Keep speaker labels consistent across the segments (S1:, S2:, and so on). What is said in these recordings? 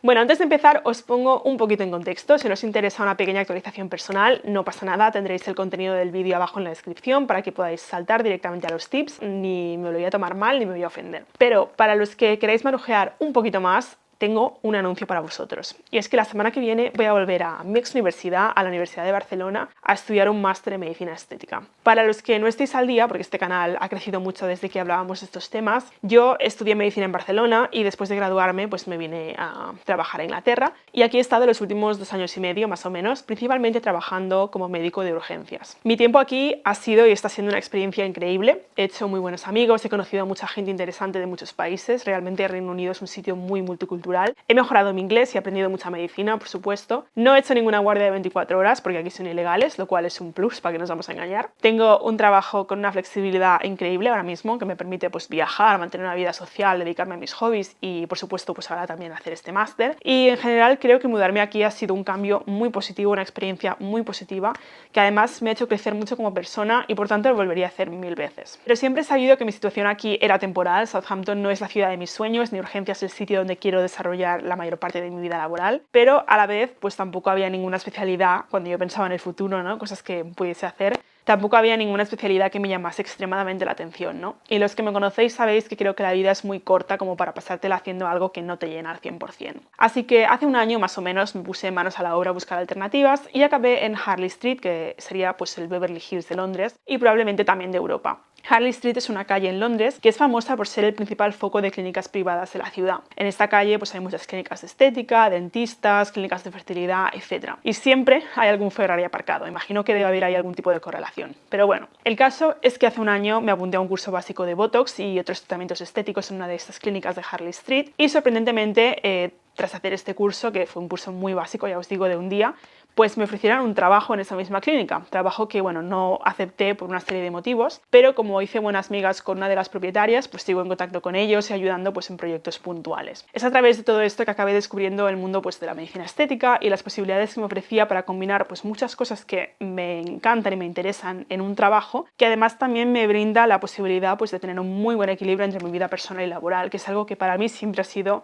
S1: Bueno, antes de empezar os pongo un poquito en contexto. Si os interesa una pequeña actualización personal, no pasa nada, tendréis el contenido del vídeo abajo en la descripción para que podáis saltar directamente a los tips. Ni me lo voy a tomar mal ni me voy a ofender. Pero para los que queráis marujear un poquito más, tengo un anuncio para vosotros. Y es que la semana que viene voy a volver a mi ex universidad, a la Universidad de Barcelona, a estudiar un máster en Medicina Estética. Para los que no estéis al día, porque este canal ha crecido mucho desde que hablábamos de estos temas, yo estudié Medicina en Barcelona y después de graduarme pues me vine a trabajar a Inglaterra y aquí he estado los últimos 2 años y medio más o menos, principalmente trabajando como médico de urgencias. Mi tiempo aquí ha sido y está siendo una experiencia increíble. He hecho muy buenos amigos, he conocido a mucha gente interesante de muchos países. Realmente el Reino Unido es un sitio muy multicultural. He mejorado mi inglés y he aprendido mucha medicina, por supuesto. No he hecho ninguna guardia de 24 horas porque aquí son ilegales, lo cual es un plus, para que nos vamos a engañar. Tengo un trabajo con una flexibilidad increíble ahora mismo que me permite pues viajar, mantener una vida social, dedicarme a mis hobbies y por supuesto pues ahora también hacer este máster. Y en general creo que mudarme aquí ha sido un cambio muy positivo, una experiencia muy positiva que además me ha hecho crecer mucho como persona y por tanto lo volvería a hacer 1000 veces. Pero siempre he sabido que mi situación aquí era temporal. Southampton no es la ciudad de mis sueños, ni urgencias el sitio donde quiero desarrollar la mayor parte de mi vida laboral, pero a la vez pues tampoco había ninguna especialidad cuando yo pensaba en el futuro, ¿no? Cosas que pudiese hacer. Tampoco había ninguna especialidad que me llamase extremadamente la atención, ¿no? Y los que me conocéis sabéis que creo que la vida es muy corta como para pasártela haciendo algo que no te llena al 100%. Así que hace un año más o menos me puse manos a la obra a buscar alternativas y acabé en Harley Street, que sería pues el Beverly Hills de Londres y probablemente también de Europa. Harley Street es una calle en Londres que es famosa por ser el principal foco de clínicas privadas de la ciudad. En esta calle pues hay muchas clínicas de estética, dentistas, clínicas de fertilidad, etc. Y siempre hay algún Ferrari aparcado. Imagino que debe haber ahí algún tipo de correlación. Pero bueno, el caso es que hace un año me apunté a un curso básico de Botox y otros tratamientos estéticos en una de estas clínicas de Harley Street y sorprendentemente tras hacer este curso, que fue un curso muy básico, ya os digo, de un día, pues me ofrecieron un trabajo en esa misma clínica, trabajo que bueno, no acepté por una serie de motivos, pero como hice buenas migas con una de las propietarias, pues sigo en contacto con ellos y ayudando pues en proyectos puntuales. Es a través de todo esto que acabé descubriendo el mundo pues de la medicina estética y las posibilidades que me ofrecía para combinar pues muchas cosas que me encantan y me interesan en un trabajo, que además también me brinda la posibilidad pues de tener un muy buen equilibrio entre mi vida personal y laboral, que es algo que para mí siempre ha sido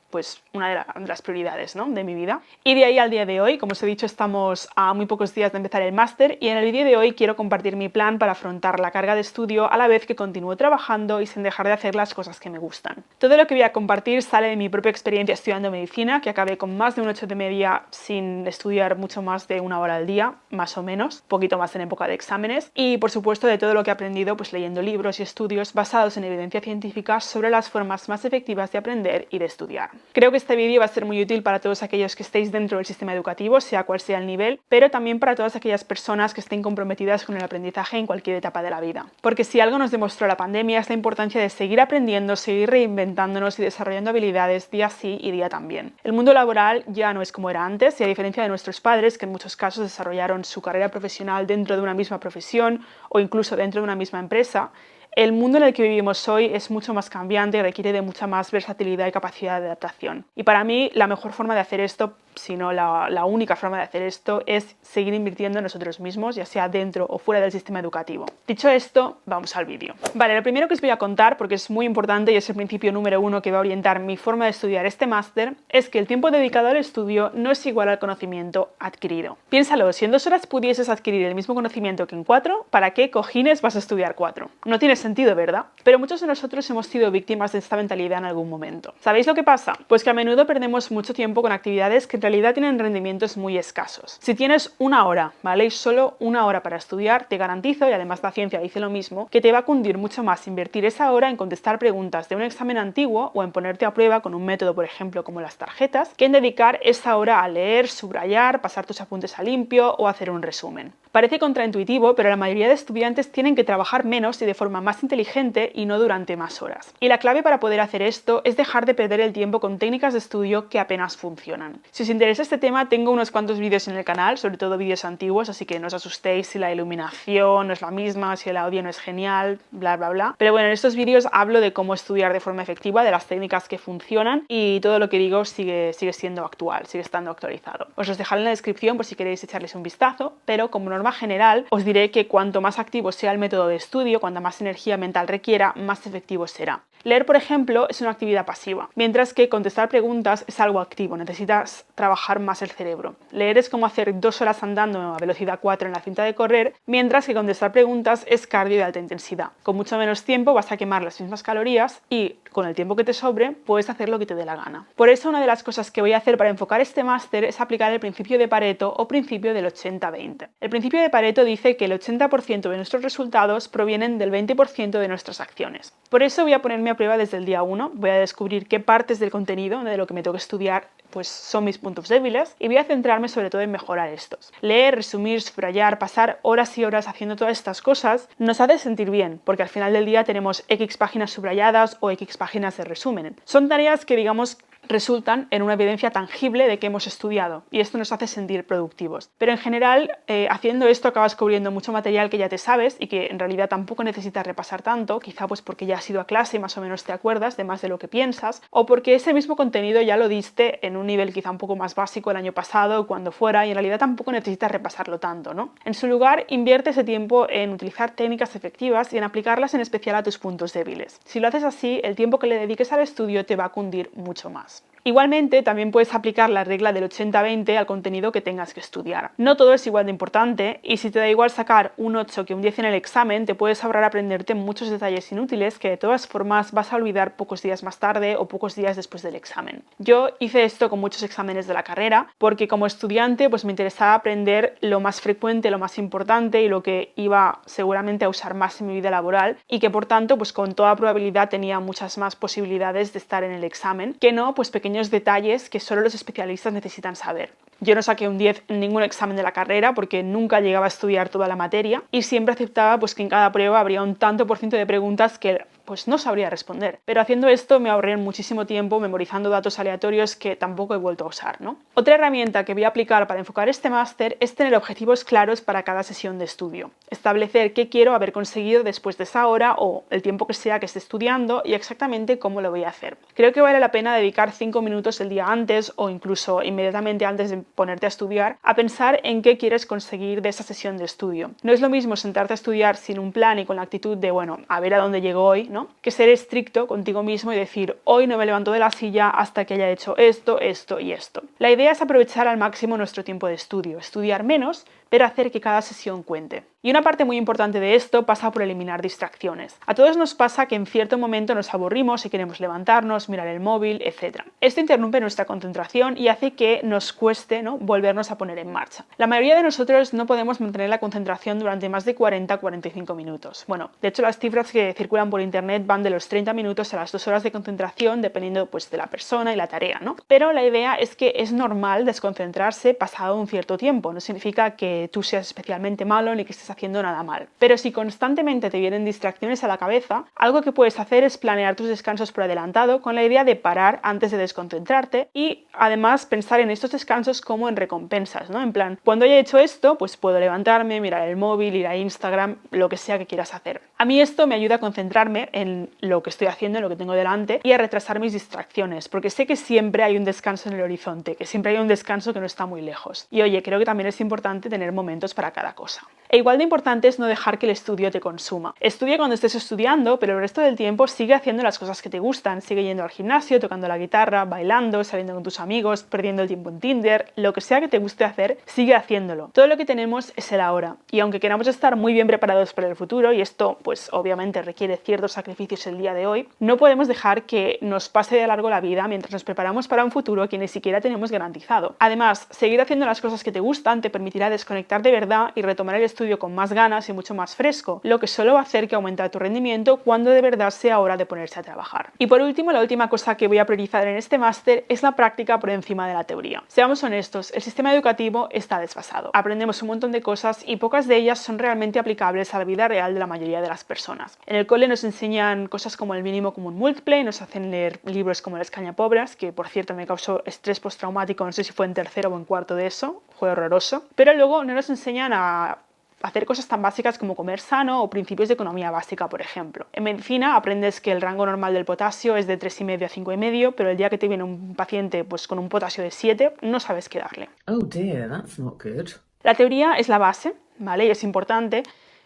S1: pues una de las prioridades, ¿no?, de mi vida. Y de ahí al día de hoy, como os he dicho, estamos a muy pocos días de empezar el máster y en el vídeo de hoy quiero compartir mi plan para afrontar la carga de estudio a la vez que continúo trabajando y sin dejar de hacer las cosas que me gustan. Todo lo que voy a compartir sale de mi propia experiencia estudiando medicina, que acabé con más de un 8 de media sin estudiar mucho más de 1 hora al día, más o menos, poquito más en época de exámenes, y por supuesto de todo lo que he aprendido pues leyendo libros y estudios basados en evidencia científica sobre las formas más efectivas de aprender y de estudiar. Creo que este vídeo va a ser muy útil para todos aquellos que estéis dentro del sistema educativo, sea cual sea el nivel, pero también para todas aquellas personas que estén comprometidas con el aprendizaje en cualquier etapa de la vida. Porque si algo nos demostró la pandemia es la importancia de seguir aprendiendo, seguir reinventándonos y desarrollando habilidades día sí y día también. El mundo laboral ya no es como era antes y a diferencia de nuestros padres, que en muchos casos desarrollaron su carrera profesional dentro de una misma profesión o incluso dentro de una misma empresa, el mundo en el que vivimos hoy es mucho más cambiante y requiere de mucha más versatilidad y capacidad de adaptación. Y para mí la mejor forma de hacer esto, si no la única forma de hacer esto, es seguir invirtiendo en nosotros mismos, ya sea dentro o fuera del sistema educativo. Dicho esto, vamos al vídeo. Vale, lo primero que os voy a contar, porque es muy importante y es el principio número 1 que va a orientar mi forma de estudiar este máster, es que el tiempo dedicado al estudio no es igual al conocimiento adquirido. Piénsalo, si en 2 horas pudieses adquirir el mismo conocimiento que en 4, ¿para qué cojines vas a estudiar 4? No tiene sentido, ¿verdad? Pero muchos de nosotros hemos sido víctimas de esta mentalidad en algún momento. ¿Sabéis lo que pasa? Pues que a menudo perdemos mucho tiempo con actividades que en realidad tienen rendimientos muy escasos. Si tienes 1 hora, ¿vale? Y solo 1 hora para estudiar, te garantizo, y además la ciencia dice lo mismo, que te va a cundir mucho más invertir esa hora en contestar preguntas de un examen antiguo o en ponerte a prueba con un método, por ejemplo, como las tarjetas, que en dedicar esa hora a leer, subrayar, pasar tus apuntes a limpio o hacer un resumen. Parece contraintuitivo, pero la mayoría de estudiantes tienen que trabajar menos y de forma más inteligente y no durante más horas. Y la clave para poder hacer esto es dejar de perder el tiempo con técnicas de estudio que apenas funcionan. Si os interesa este tema, tengo unos cuantos vídeos en el canal, sobre todo vídeos antiguos, así que no os asustéis si la iluminación no es la misma, si el audio no es genial, bla bla bla. Pero bueno, en estos vídeos hablo de cómo estudiar de forma efectiva, de las técnicas que funcionan y todo lo que digo sigue siendo actual, sigue estando actualizado. Os los dejaré en la descripción por si queréis echarles un vistazo, pero como norma general os diré que cuanto más activo sea el método de estudio, cuanta más energía energía mental requiera, más efectivo será. Leer, por ejemplo, es una actividad pasiva, mientras que contestar preguntas es algo activo, necesitas trabajar más el cerebro. Leer es como hacer 2 horas andando a velocidad 4 en la cinta de correr, mientras que contestar preguntas es cardio de alta intensidad. Con mucho menos tiempo vas a quemar las mismas calorías y con el tiempo que te sobre puedes hacer lo que te dé la gana. Por eso una de las cosas que voy a hacer para enfocar este máster es aplicar el principio de Pareto o principio del 80-20. El principio de Pareto dice que el 80% de nuestros resultados provienen del 20% de nuestras acciones. Por eso voy a ponerme a prueba desde el día 1, voy a descubrir qué partes del contenido, de lo que me tengo que estudiar, pues son mis puntos débiles y voy a centrarme sobre todo en mejorar estos. Leer, resumir, subrayar, pasar horas y horas haciendo todas estas cosas nos hace sentir bien, porque al final del día tenemos X páginas subrayadas o X páginas de resumen. Son tareas que, digamos, resultan en una evidencia tangible de que hemos estudiado y esto nos hace sentir productivos. Pero en general, haciendo esto acabas cubriendo mucho material que ya te sabes y que en realidad tampoco necesitas repasar tanto, quizá pues porque ya has ido a clase y más o menos te acuerdas de más de lo que piensas, o porque ese mismo contenido ya lo diste en un nivel quizá un poco más básico el año pasado o cuando fuera y en realidad tampoco necesitas repasarlo tanto, ¿no? En su lugar, invierte ese tiempo en utilizar técnicas efectivas y en aplicarlas en especial a tus puntos débiles. Si lo haces así, el tiempo que le dediques al estudio te va a cundir mucho más. Igualmente, también puedes aplicar la regla del 80-20 al contenido que tengas que estudiar. No todo es igual de importante y si te da igual sacar un 8 que un 10 en el examen, te puedes ahorrar aprenderte muchos detalles inútiles que de todas formas vas a olvidar pocos días más tarde o pocos días después del examen. Yo hice esto con muchos exámenes de la carrera porque como estudiante pues me interesaba aprender lo más frecuente, lo más importante y lo que iba seguramente a usar más en mi vida laboral y que por tanto pues con toda probabilidad tenía muchas más posibilidades de estar en el examen que no pues pequeños detalles que solo los especialistas necesitan saber. Yo no saqué un 10 en ningún examen de la carrera porque nunca llegaba a estudiar toda la materia y siempre aceptaba pues que en cada prueba habría un tanto por ciento de preguntas que pues no sabría responder. Pero haciendo esto me ahorré muchísimo tiempo memorizando datos aleatorios que tampoco he vuelto a usar, ¿no? Otra herramienta que voy a aplicar para enfocar este máster es tener objetivos claros para cada sesión de estudio. Establecer qué quiero haber conseguido después de esa hora o el tiempo que sea que esté estudiando y exactamente cómo lo voy a hacer. Creo que vale la pena dedicar 5 minutos el día antes o incluso inmediatamente antes de ponerte a estudiar a pensar en qué quieres conseguir de esa sesión de estudio. No es lo mismo sentarte a estudiar sin un plan y con la actitud de, bueno, a ver a dónde llego hoy, ¿no? Que ser estricto contigo mismo y decir, hoy no me levanto de la silla hasta que haya hecho esto, esto y esto. La idea es aprovechar al máximo nuestro tiempo de estudio, estudiar menos, pero hacer que cada sesión cuente. Y una parte muy importante de esto pasa por eliminar distracciones. A todos nos pasa que en cierto momento nos aburrimos y queremos levantarnos, mirar el móvil, etc. Esto interrumpe nuestra concentración y hace que nos cueste, ¿no?, volvernos a poner en marcha. La mayoría de nosotros no podemos mantener la concentración durante más de 40-45 minutos. Bueno, de hecho las cifras que circulan por internet van de los 30 minutos a las 2 horas de concentración dependiendo pues de la persona y la tarea, ¿no? Pero la idea es que es normal desconcentrarse pasado un cierto tiempo. No significa que tú seas especialmente malo ni que estés haciendo nada mal. Pero si constantemente te vienen distracciones a la cabeza, algo que puedes hacer es planear tus descansos por adelantado con la idea de parar antes de desconcentrarte y además pensar en estos descansos como en recompensas, ¿no? En plan, cuando haya hecho esto, pues puedo levantarme, mirar el móvil, ir a Instagram, lo que sea que quieras hacer. A mí esto me ayuda a concentrarme en lo que estoy haciendo, en lo que tengo delante y a retrasar mis distracciones, porque sé que siempre hay un descanso en el horizonte, que siempre hay un descanso que no está muy lejos. Y oye, creo que también es importante tener momentos para cada cosa. E igual de importante es no dejar que el estudio te consuma. Estudia cuando estés estudiando, pero el resto del tiempo sigue haciendo las cosas que te gustan. Sigue yendo al gimnasio, tocando la guitarra, bailando, saliendo con tus amigos, perdiendo el tiempo en Tinder, lo que sea que te guste hacer, sigue haciéndolo. Todo lo que tenemos es el ahora. Y aunque queramos estar muy bien preparados para el futuro, y esto pues obviamente requiere ciertos sacrificios el día de hoy, no podemos dejar que nos pase de largo la vida mientras nos preparamos para un futuro que ni siquiera tenemos garantizado. Además, seguir haciendo las cosas que te gustan te permitirá desconectar de verdad y retomar el estudio con más ganas y mucho más fresco, lo que solo va a hacer que aumente tu rendimiento cuando de verdad sea hora de ponerse a trabajar. Y por último, la última cosa que voy a priorizar en este máster es la práctica por encima de la teoría. Seamos honestos, el sistema educativo está desfasado. Aprendemos un montón de cosas y pocas de ellas son realmente aplicables a la vida real de la mayoría de las personas. En el cole nos enseñan cosas como el mínimo común múltiple, nos hacen leer libros como Las Cañapobras, que por cierto me causó estrés postraumático, no sé si fue en tercero o en cuarto de eso, fue horroroso, pero luego no nos enseñan a hacer cosas tan básicas como comer sano o principios de economía básica, por ejemplo. En medicina aprendes que el rango normal del potasio es de 3,5 a 5,5, pero el día que te viene un paciente pues, con un potasio de 7, no sabes qué darle.
S2: Oh dear, that's not good.
S1: La teoría es la base, ¿vale? Y es importante,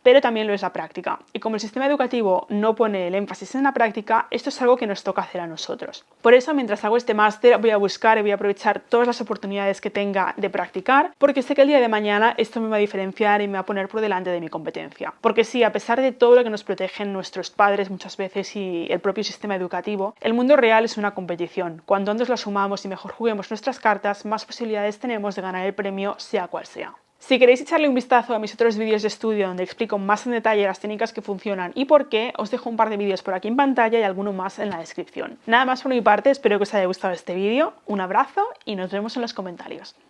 S1: pero también lo es la práctica. Y como el sistema educativo no pone el énfasis en la práctica, esto es algo que nos toca hacer a nosotros. Por eso, mientras hago este máster, voy a buscar y voy a aprovechar todas las oportunidades que tenga de practicar, porque sé que el día de mañana esto me va a diferenciar y me va a poner por delante de mi competencia. Porque sí, a pesar de todo lo que nos protegen nuestros padres muchas veces y el propio sistema educativo, el mundo real es una competición. Cuando antes lo asumamos y mejor juguemos nuestras cartas, más posibilidades tenemos de ganar el premio, sea cual sea. Si queréis echarle un vistazo a mis otros vídeos de estudio donde explico más en detalle las técnicas que funcionan y por qué, os dejo un par de vídeos por aquí en pantalla y alguno más en la descripción. Nada más por mi parte, espero que os haya gustado este vídeo, un abrazo y nos vemos en los comentarios.